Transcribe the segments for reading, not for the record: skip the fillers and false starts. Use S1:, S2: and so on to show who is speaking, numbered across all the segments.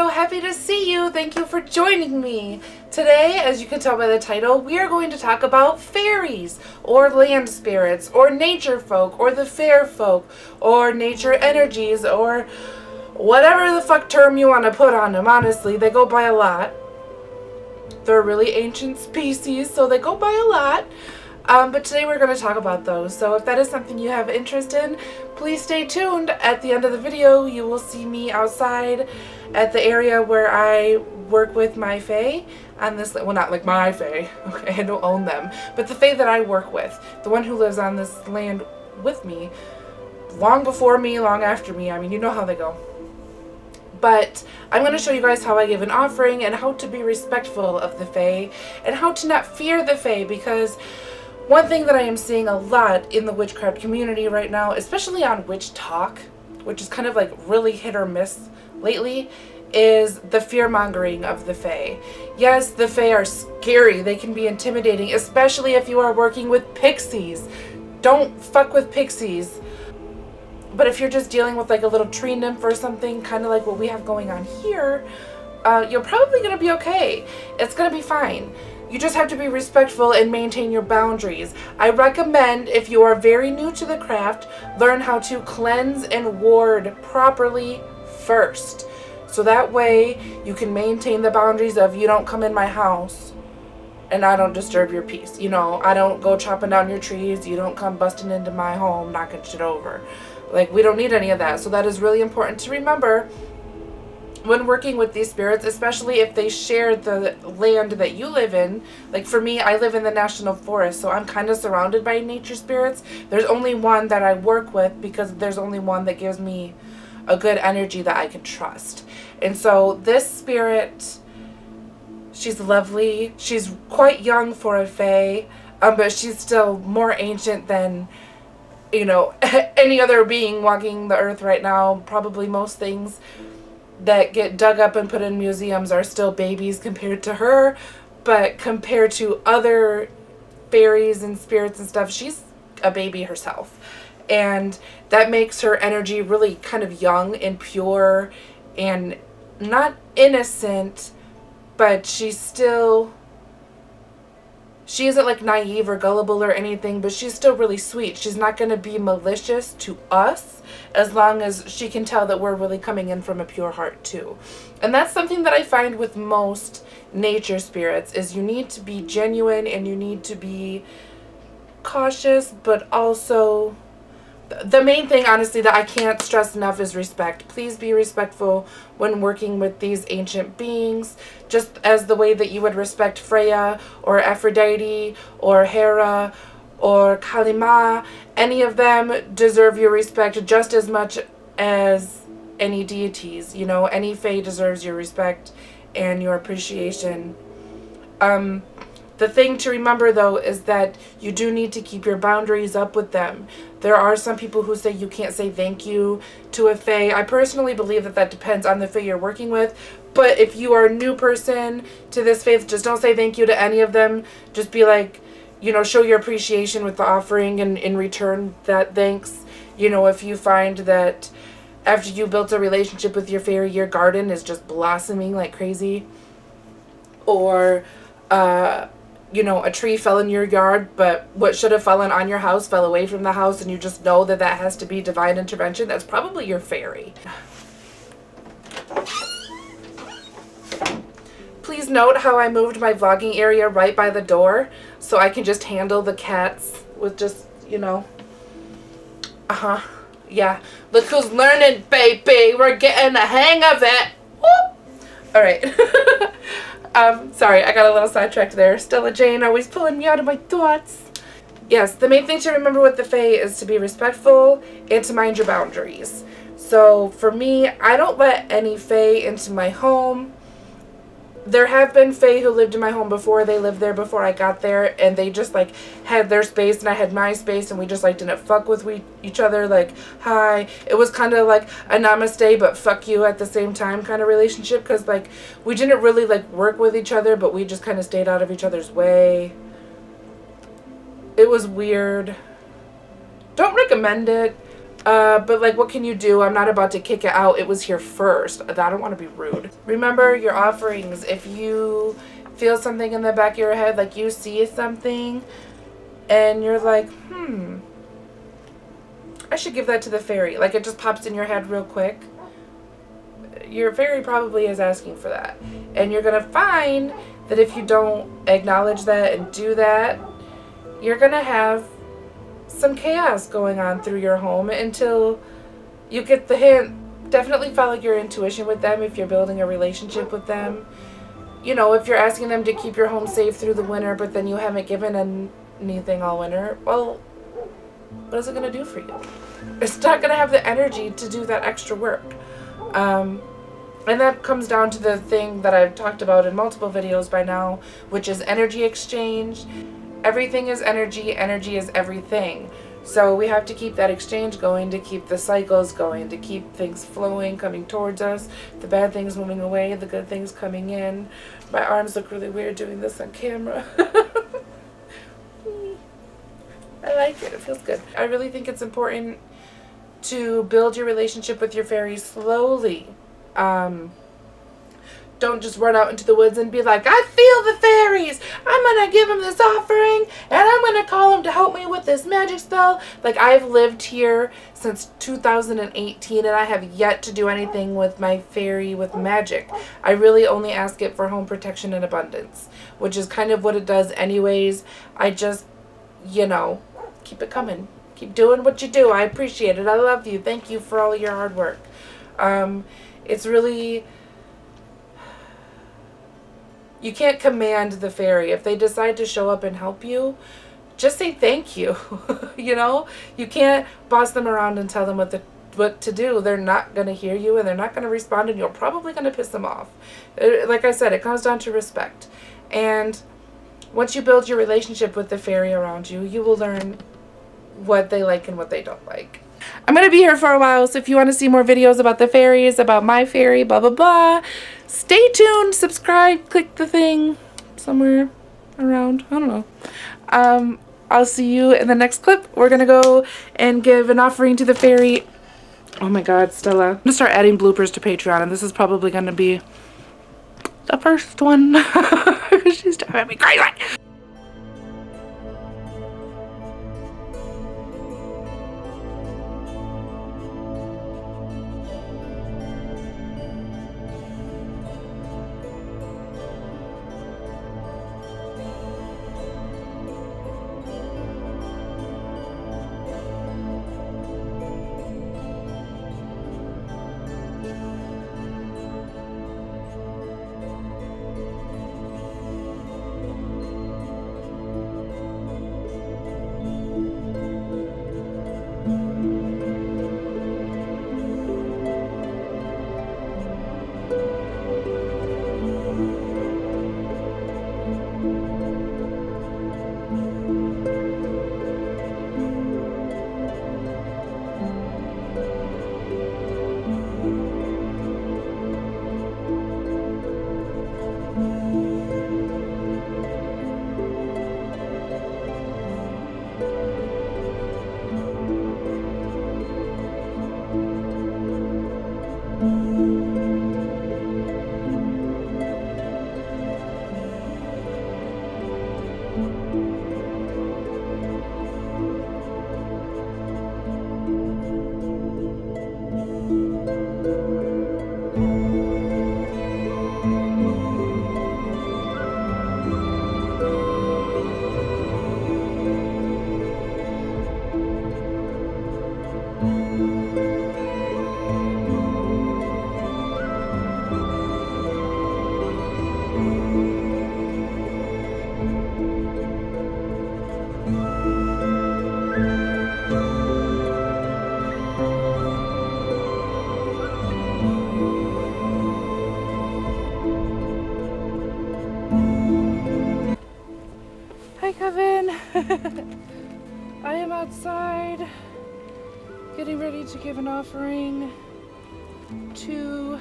S1: so happy to see you. Thank you for joining me. Today, as you can tell by the title, we are going to talk about fairies, or land spirits, or nature folk, or the fair folk, or nature energies, or whatever the fuck term you want to put on them. Honestly, they go by a lot. They're a really ancient species, so they go by a lot. But today we're going to talk about those. So if that is something you have interest in, please stay tuned. At the end of the video, you will see me outside at the area where I work with my Fae on this, well, not like my Fae, okay, I don't own them, but the Fae that I work with, the one who lives on this land with me, long before me, long after me. I mean, you know how they go. But I'm going to show you guys how I give an offering and how to be respectful of the Fae and how to not fear the Fae, because one thing that I am seeing a lot in the witchcraft community right now, especially on Witch Talk, which is kind of like really hit or miss lately, is the fear-mongering of the Fae. Yes, the Fae are scary. They can be intimidating, especially if you are working with pixies. Don't fuck with pixies. But if you're just dealing with like a little tree nymph or something, kind of like what we have going on here, you're probably going to be okay. It's going to be fine. You just have to be respectful and maintain your boundaries. I recommend, if you are very new to the craft, learn how to cleanse and ward properly first. So that way you can maintain the boundaries of, you don't come in my house and I don't disturb your peace. You know, I don't go chopping down your trees. You don't come busting into my home, knocking shit over. Like, we don't need any of that. So that is really important to remember when working with these spirits, especially if they share the land that you live in. Like for me, I live in the national forest, so I'm kind of surrounded by nature spirits. There's only one that I work with because there's only one that gives me a good energy that I can trust. And so this spirit, she's lovely. She's quite young for a Fae, but she's still more ancient than, you know, any other being walking the earth right now. Probably most things that get dug up and put in museums are still babies compared to her, but compared to other fairies and spirits and stuff, she's a baby herself. And that makes her energy really kind of young and pure and not innocent, but she isn't like naive or gullible or anything, but she's still really sweet. She's not going to be malicious to us as long as she can tell that we're really coming in from a pure heart too. And that's something that I find with most nature spirits, is you need to be genuine and you need to be cautious, but also the main thing, honestly, that I can't stress enough is respect. Please be respectful when working with these ancient beings, just as the way that you would respect Freya or Aphrodite or Hera or Kalima. Any of them deserve your respect just as much as any deities. You know, any Fae deserves your respect and your appreciation. The thing to remember, though, is that you do need to keep your boundaries up with them. There are some people who say you can't say thank you to a Fae. I personally believe that that depends on the Fae you're working with. But if you are a new person to this faith, just don't say thank you to any of them. Just be like, you know, show your appreciation with the offering and in return that thanks. You know, if you find that after you built a relationship with your fairy, your garden is just blossoming like crazy, or you know, a tree fell in your yard, but what should have fallen on your house fell away from the house, and you just know that that has to be divine intervention, that's probably your fairy. Please note how I moved my vlogging area right by the door, so I can just handle the cats with just, you know, yeah. Look who's learning, baby. We're getting the hang of it. Whoop. All right. Sorry, I got a little sidetracked there. Stella Jane always pulling me out of my thoughts. Yes, the main thing to remember with the Fae is to be respectful and to mind your boundaries. So for me, I don't let any Fae into my home. There have been Fae who lived in my home before. They lived there before I got there, and they just like had their space and I had my space, and we just like didn't fuck with each other. Like, hi. It was kind of like a namaste but fuck you at the same time kind of relationship, because like we didn't really like work with each other, but we just kind of stayed out of each other's way. It was weird. Don't recommend it. But like, what can you do? I'm not about to kick it out. It was here first. I don't want to be rude. Remember your offerings. If you feel something in the back of your head, like you see something and you're like, I should give that to the fairy. Like it just pops in your head real quick. Your fairy probably is asking for that. And you're going to find that if you don't acknowledge that and do that, you're going to have some chaos going on through your home until you get the hint. Definitely follow your intuition with them if you're building a relationship with them. You know, if you're asking them to keep your home safe through the winter, but then you haven't given anything all winter, well, what is it going to do for you? It's not going to have the energy to do that extra work. And that comes down to the thing that I've talked about in multiple videos by now, which is energy exchange. Everything is energy. Energy is everything. So we have to keep that exchange going, to keep the cycles going, to keep things flowing, coming towards us, the bad things moving away, the good things coming in. My arms look really weird doing this on camera. I like it. It feels good. I really think it's important to build your relationship with your fairies slowly. Don't just run out into the woods and be like, I feel the fairies. I'm going to give them this offering and I'm going to call them to help me with this magic spell. Like, I've lived here since 2018 and I have yet to do anything with my fairy with magic. I really only ask it for home protection and abundance, which is kind of what it does anyways. I just, you know, keep it coming. Keep doing what you do. I appreciate it. I love you. Thank you for all your hard work. It's really, you can't command the fairy. If they decide to show up and help you, just say thank you. You know, you can't boss them around and tell them what to do. They're not going to hear you and they're not going to respond, and you're probably going to piss them off. Like I said, it comes down to respect. And once you build your relationship with the fairy around you, you will learn what they like and what they don't like. I'm going to be here for a while, so if you want to see more videos about the fairies, about my fairy, blah, blah, blah, stay tuned, subscribe, click the thing somewhere around. I don't know. I'll see you in the next clip. We're going to go and give an offering to the fairy. Oh my God, Stella. I'm going to start adding bloopers to Patreon, and this is probably going to be the first one. She's driving me crazy. Coven. I am outside getting ready to give an offering to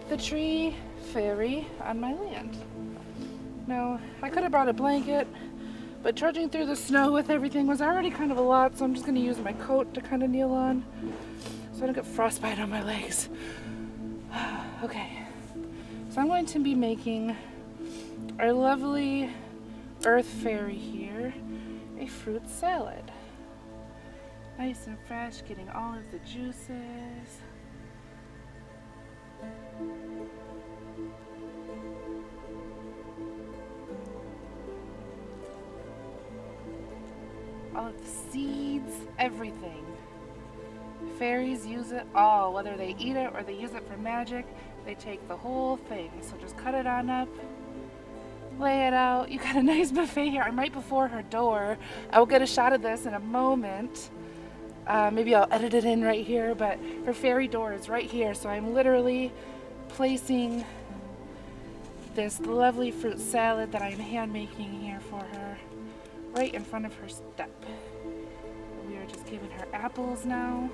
S1: the tree fairy on my land. Now, I could have brought a blanket, But trudging through the snow with everything was already kind of a lot, so I'm just going to use my coat to kind of kneel on so I don't get frostbite on my legs. Okay, so I'm going to be making our lovely earth fairy here a fruit salad. Nice and fresh, getting all of the juices. All of the seeds, everything. Fairies use it all, whether they eat it or they use it for magic. They take the whole thing. So just cut it on up, lay it out. You got a nice buffet here. I'm right before her door. I will get a shot of this in a moment. Maybe I'll edit it in right here, but her fairy door is right here. So I'm literally placing this lovely fruit salad that I'm hand making here for her right in front of her step. We are just giving her apples now.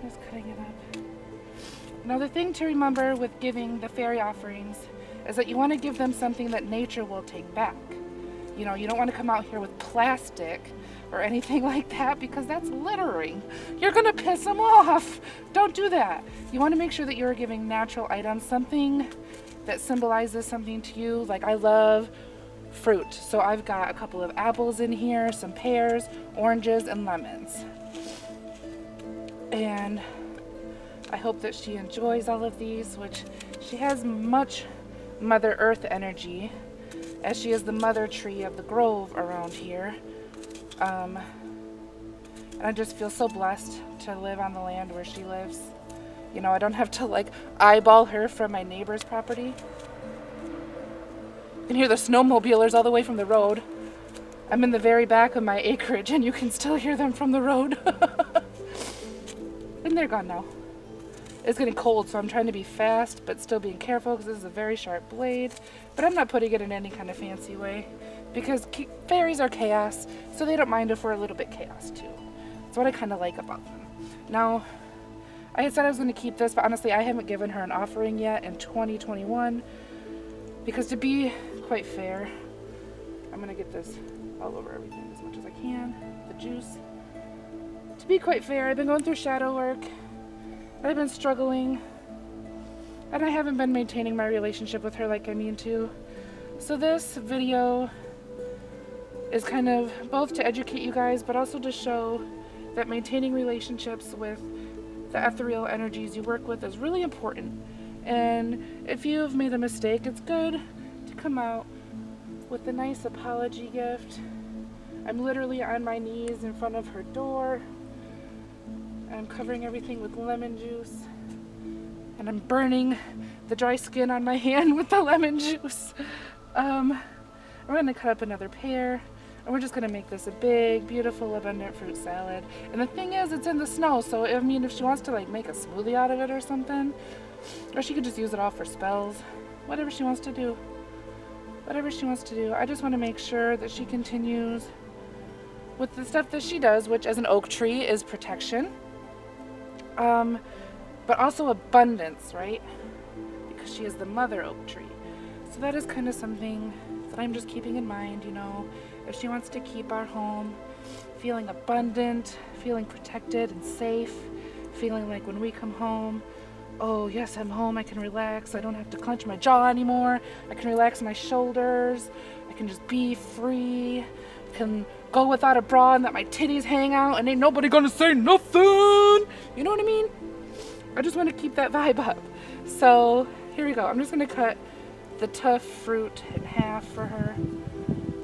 S1: Just cutting it up. Another thing to remember with giving the fairy offerings is that you want to give them something that nature will take back. You know, you don't want to come out here with plastic or anything like that because that's littering. You're going to piss them off. Don't do that. You want to make sure that you're giving natural items, something that symbolizes something to you. Like I love fruit, so I've got a couple of apples in here, some pears, oranges, and lemons. And I hope that she enjoys all of these, which she has much Mother Earth energy, as she is the mother tree of the grove around here. And I just feel so blessed to live on the land where she lives. You know, I don't have to like eyeball her from my neighbor's property. You can hear the snowmobilers all the way from the road. I'm in the very back of my acreage and you can still hear them from the road. And they're gone now. It's getting cold, so I'm trying to be fast but still being careful because this is a very sharp blade. But I'm not putting it in any kind of fancy way because fairies are chaos, so they don't mind if we're a little bit chaos too. That's what I kind of like about them. Now, I had said I was going to keep this, but honestly I haven't given her an offering yet in 2021 because, to be quite fair, I'm going to get this all over everything as much as I can, the juice. To be quite fair, I've been going through shadow work. I've been struggling, and I haven't been maintaining my relationship with her like I mean to. So this video is kind of both to educate you guys, but also to show that maintaining relationships with the ethereal energies you work with is really important. And if you've made a mistake, it's good to come out with a nice apology gift. I'm literally on my knees in front of her door. I'm covering everything with lemon juice, and I'm burning the dry skin on my hand with the lemon juice. I'm going to cut up another pear, and we're just going to make this a big, beautiful, abundant fruit salad. And the thing is, it's in the snow, so I mean, if she wants to like make a smoothie out of it or something, or she could just use it all for spells, whatever she wants to do. Whatever she wants to do. I just want to make sure that she continues with the stuff that she does, which as an oak tree is protection. But also abundance, right? Because she is the mother oak tree. So that is kind of something that I'm just keeping in mind, you know. If she wants to keep our home feeling abundant, feeling protected and safe, feeling like when we come home, oh yes, I'm home, I can relax, I don't have to clench my jaw anymore, I can relax my shoulders, I can just be free, I can go without a bra and let my titties hang out and ain't nobody gonna say nothing. You know what I mean? I just want to keep that vibe up. So here we go. I'm just gonna cut the tough fruit in half for her.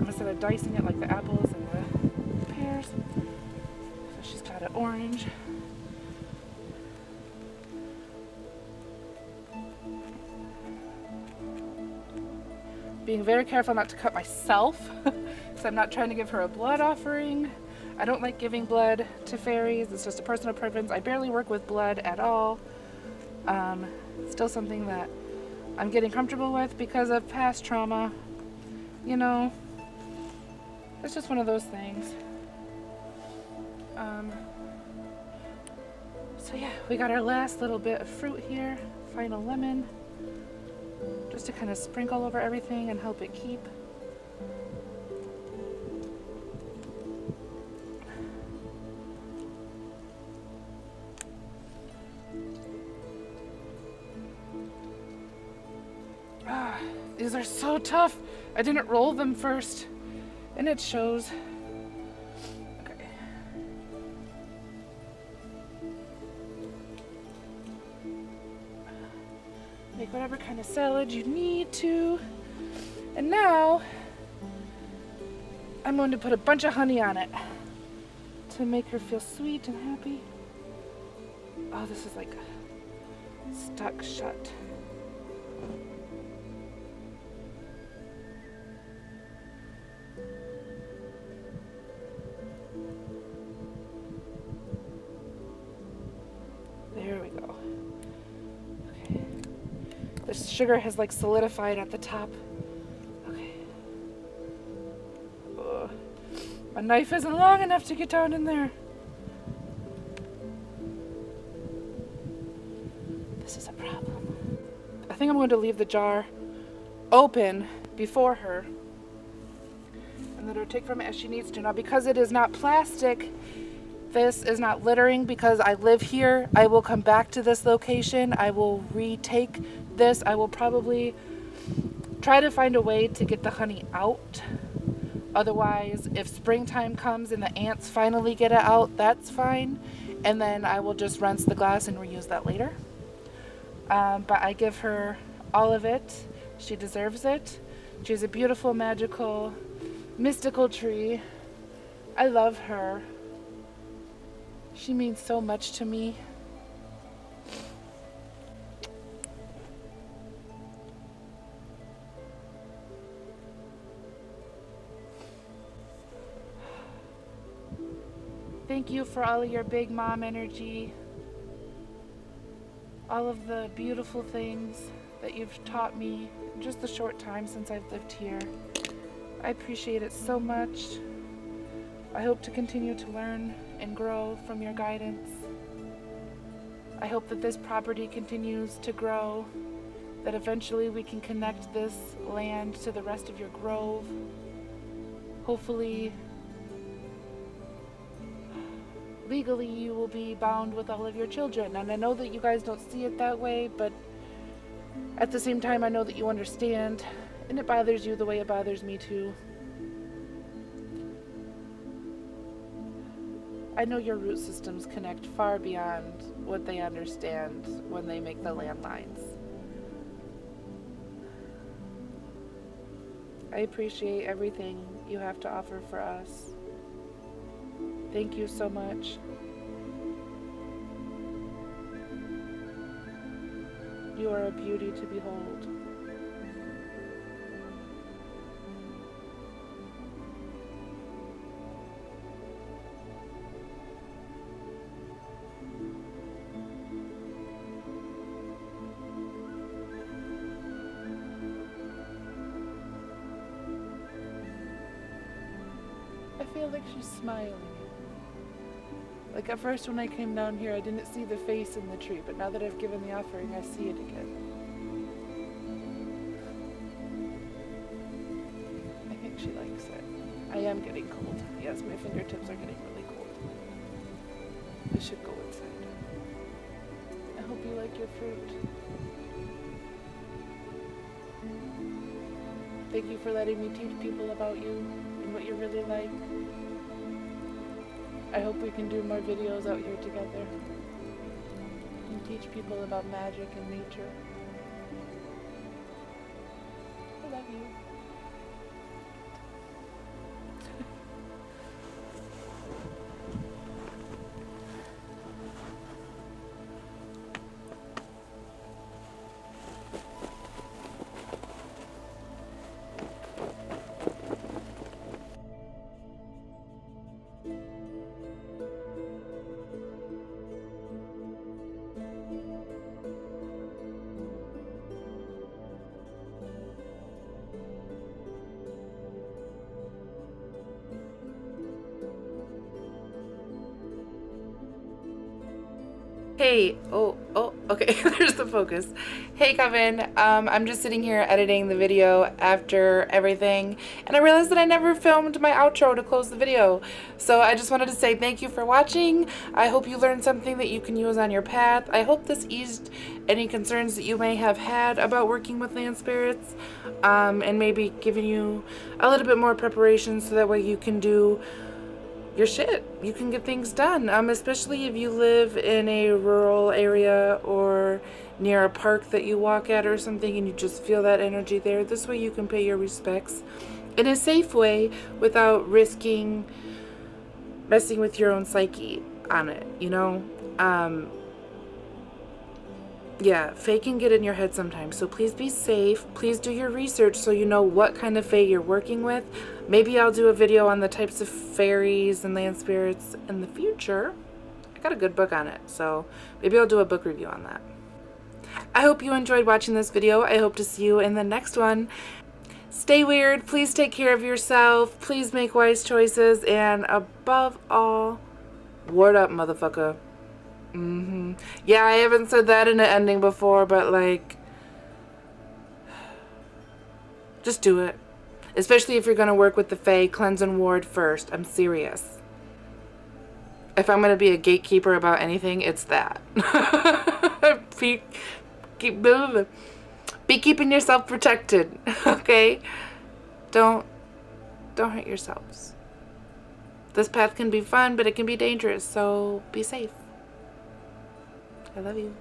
S1: Instead of dicing it like the apples and the pears. So she's got an orange. Being very careful not to cut myself, because I'm not trying to give her a blood offering. I don't like giving blood to fairies. It's just a personal preference. I barely work with blood at all. Still something that I'm getting comfortable with because of past trauma. You know, it's just one of those things. So yeah, we got our last little bit of fruit here. Final lemon. Just to kind of sprinkle over everything and help it keep. These are so tough. I didn't roll them first, and it shows. Okay. Make whatever kind of salad you need to. And now, I'm going to put a bunch of honey on it to make her feel sweet and happy. Oh, this is like stuck shut. There we go. Okay. The sugar has like solidified at the top. Okay. Ugh. My knife isn't long enough to get down in there. This is a problem. I think I'm going to leave the jar open before her and let her take from it as she needs to. Now, because it is not plastic, this is not littering because I live here. I will come back to this location. I will retake this. I will probably try to find a way to get the honey out. Otherwise, if springtime comes and the ants finally get it out, that's fine. And then I will just rinse the glass and reuse that later. But I give her all of it. She deserves it. She's a beautiful, magical, mystical tree. I love her. She means so much to me. Thank you for all of your big mom energy. All of the beautiful things that you've taught me in just the short time since I've lived here. I appreciate it so much. I hope to continue to learn and grow from your guidance. I hope that this property continues to grow, that eventually we can connect this land to the rest of your grove. Hopefully, legally you will be bound with all of your children. And I know that you guys don't see it that way, but at the same time I know that you understand, and it bothers you the way it bothers me too. I know your root systems connect far beyond what they understand when they make the landlines. I appreciate everything you have to offer for us. Thank you so much. You are a beauty to behold. I feel like she's smiling. Like at first when I came down here, I didn't see the face in the tree, but now that I've given the offering, I see it again. I think she likes it. I am getting cold. Yes, my fingertips are getting really cold. I should go inside. I hope you like your fruit. Thank you for letting me teach people about you and what you're really like. I hope we can do more videos out here together and teach people about magic and nature. I love you. Hey, oh, Okay, there's the focus. Hey Coven, I'm just sitting here editing the video after everything, and I realized that I never filmed my outro to close the video. So I just wanted to say thank you for watching. I hope you learned something that you can use on your path. I hope this eased any concerns that you may have had about working with land spirits, and maybe giving you a little bit more preparation so that way you can do your shit. You can get things done, especially if you live in a rural area or near a park that you walk at or something and you just feel that energy there. This way you can pay your respects in a safe way without risking messing with your own psyche on it, you know? Yeah, Fae can get in your head sometimes, so please be safe. Please do your research so you know what kind of Fae you're working with. Maybe I'll do a video on the types of fairies and land spirits in the future. I got a good book on it, so maybe I'll do a book review on that. I hope you enjoyed watching this video. I hope to see you in the next one. Stay weird. Please take care of yourself. Please make wise choices. And above all, word up, motherfucker. Yeah, I haven't said that in an ending before, but like, just do it. Especially if you're going to work with the Fae, cleanse and ward first. I'm serious. If I'm going to be a gatekeeper about anything, it's that. be keeping yourself protected, okay? Don't hurt yourselves. This path can be fun, but it can be dangerous, so be safe. I love you.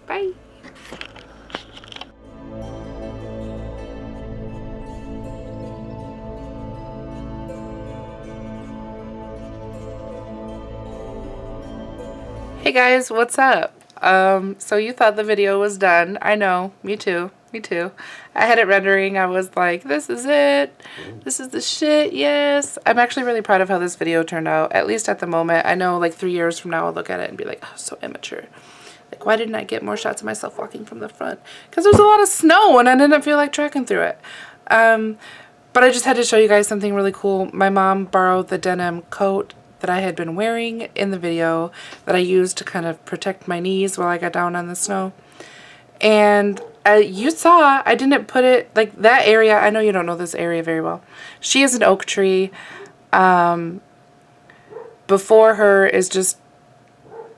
S1: Bye. Hey guys, what's up? So you thought the video was done. I know, me too. I had it rendering. I was like, this is it. This is the shit, yes. I'm actually really proud of how this video turned out, at least at the moment. I know like 3 years from now I'll look at it and be like, oh, so immature. Like, why didn't I get more shots of myself walking from the front? Because there's a lot of snow and I didn't feel like tracking through it. But I just had to show you guys something really cool. My mom borrowed the denim coat that I had been wearing in the video that I used to kind of protect my knees while I got down on the snow. And you saw, I didn't put it, like that area, I know you don't know this area very well. She is an oak tree. Before her is just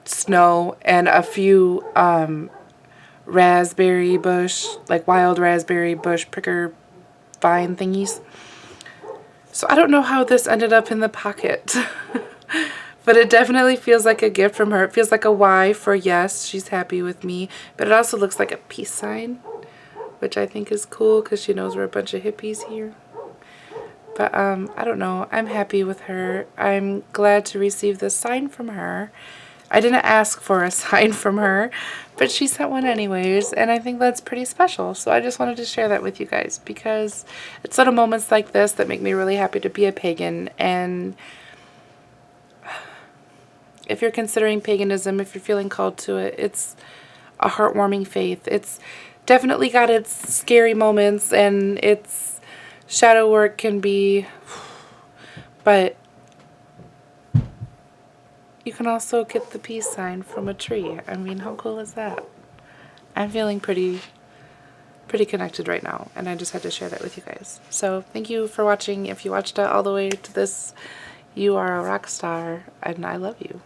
S1: snow and a few raspberry bush, like wild raspberry bush pricker vine thingies. So I don't know how this ended up in the pocket. But it definitely feels like a gift from her. It feels like a Y for yes, she's happy with me. But it also looks like a peace sign, which I think is cool because she knows we're a bunch of hippies here. But I don't know. I'm happy with her. I'm glad to receive this sign from her. I didn't ask for a sign from her, but she sent one anyways, and I think that's pretty special. So I just wanted to share that with you guys because it's little moments like this that make me really happy to be a pagan. And if you're considering paganism, if you're feeling called to it, it's a heartwarming faith. It's definitely got its scary moments and its shadow work can be, but you can also get the peace sign from a tree. I mean, how cool is that? I'm feeling pretty connected right now, and I just had to share that with you guys. So thank you for watching. If you watched it all the way to this, you are a rock star, and I love you.